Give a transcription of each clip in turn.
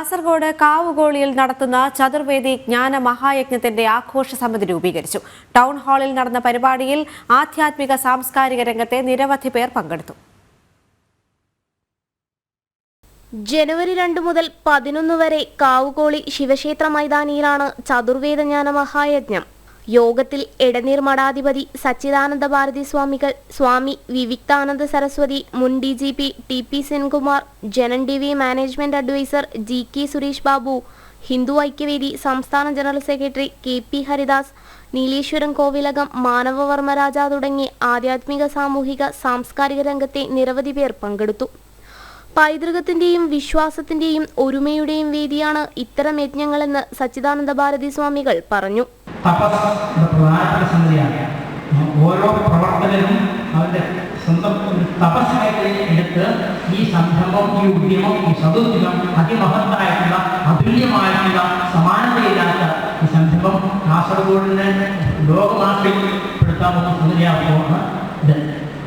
കാസർഗോഡ് കാവുകോളിയിൽ നടത്തുന്ന ചതുർവേദി ജ്ഞാന മഹായജ്ഞത്തിന്റെ ആഘോഷ സമിതി രൂപീകരിച്ചു. ടൗൺ ഹാളിൽ നടന്ന പരിപാടിയിൽ ആധ്യാത്മിക സാംസ്കാരിക രംഗത്തെ നിരവധി പേർ പങ്കെടുത്തു. ജനുവരി 2 മുതൽ 11 വരെ കാവുകോളി ശിവക്ഷേത്ര മൈതാനിയിലാണ് ചതുർവേദ ജ്ഞാന മഹായജ്ഞം. യോഗത്തിൽ എടനീർ മഠാധിപതി സച്ചിദാനന്ദ ഭാരതി സ്വാമികൾ, സ്വാമി വിവിക്താനന്ദ സരസ്വതി, മുൻ DGP TP Senkumar, Janam TV management adviser GK Suresh Babu, Hindu Aikyavedi സംസ്ഥാന general secretary KP Haridas, Nileshwaram Kovilakam, Manavavarmaraja തുടങ്ങി ആധ്യാത്മിക സാമൂഹിക സാംസ്കാരിക രംഗത്തെ നിരവധി പേർ പങ്കെടുത്തു. പൈതൃകത്തിന്റെയും വിശ്വാസത്തിന്റെയും ഒരുമയുടെയും വേദിയാണ് ഇത്തരം യജ്ഞങ്ങളെന്ന് സച്ചിദാനന്ദ ഭാരതി സ്വാമികൾ പറഞ്ഞു. ഓരോ പ്രവർത്തകരും അവരുടെ സ്വന്തം തപസ്സായിട്ട് എടുത്ത് ഈ സംരംഭം, ഈ ഉദ്യമം, ഈ സദുദ്യമം അതിമഹത്തായിട്ടുള്ള അതുല്യമായിട്ടുള്ള സമാനതയില്ലാത്ത ഈ സംരംഭം കാസർഗോഡിനെ ലോകമാർക്കപ്പെടുത്താൻ സംഗതിയാകുമ്പോൾ ഇത്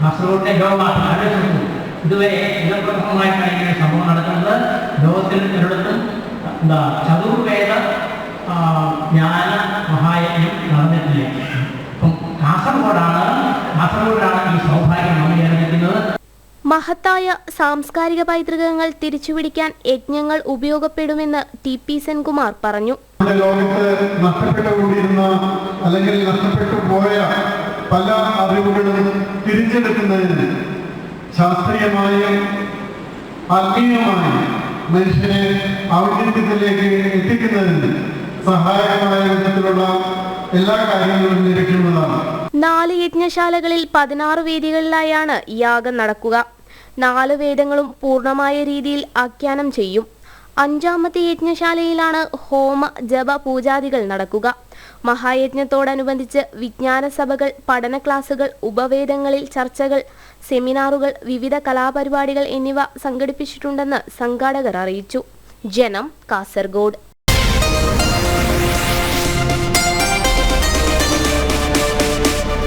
കാസർഗോഡിനെ ലോകമാർക്കം ആലോചിച്ചു. ഇതുവരെ ഇതപ്രഥമമായിട്ടാണ് ഇങ്ങനെ സംഭവം നടക്കുന്നത്. ലോകത്തിൽ ഒരിടത്തും ചതുർവേദ ജ്ഞാന മഹായജ്ഞം നടന്നിട്ടില്ല. അപ്പം കാസർഗോഡാണ് ഈ സൗഭാഗ്യം നമ്മൾ അനുഭവിക്കുന്നത്. മഹത്തായ സാംസ്കാരിക പൈതൃകങ്ങൾ തിരിച്ചുപിടിക്കാൻ യജ്ഞങ്ങൾ ഉപയോഗപ്പെടുമെന്ന് TP സെൻകുമാർ പറഞ്ഞു. ലോകത്ത് നഷ്ടപ്പെട്ടുകൊണ്ടിരുന്ന അല്ലെങ്കിൽ നഷ്ടപ്പെട്ടു പോയ പല അറിവുകളും തിരിച്ചെടുക്കുന്നതിന് ശാസ്ത്രീയമായും ആത്മീയമായും മനുഷ്യനെ ഔന്നത്യത്തിലേക്ക് എത്തിക്കുന്നതിന് സഹായകമായ വിധത്തിലുള്ള എല്ലാ കാര്യങ്ങളും ലഭിക്കുന്നതാണ്. 4 യജ്ഞശാലകളിൽ 16 വേദികളിലായാണ് യാഗം നടക്കുക. 4 വേദങ്ങളും പൂർണ്ണമായ രീതിയിൽ ആഖ്യാനം ചെയ്യും. 5ാമത്തെ യജ്ഞശാലയിലാണ് ഹോമ ജപ പൂജാദികൾ നടക്കുക. മഹായജ്ഞത്തോടനുബന്ധിച്ച് വിജ്ഞാന സഭകൾ, പഠന ക്ലാസുകൾ, ഉപവേദങ്ങളിൽ ചർച്ചകൾ, സെമിനാറുകൾ, വിവിധ കലാപരിപാടികൾ എന്നിവ സംഘടിപ്പിച്ചിട്ടുണ്ടെന്ന് സംഘാടകർ അറിയിച്ചു. ജനം, കാസർഗോഡ്.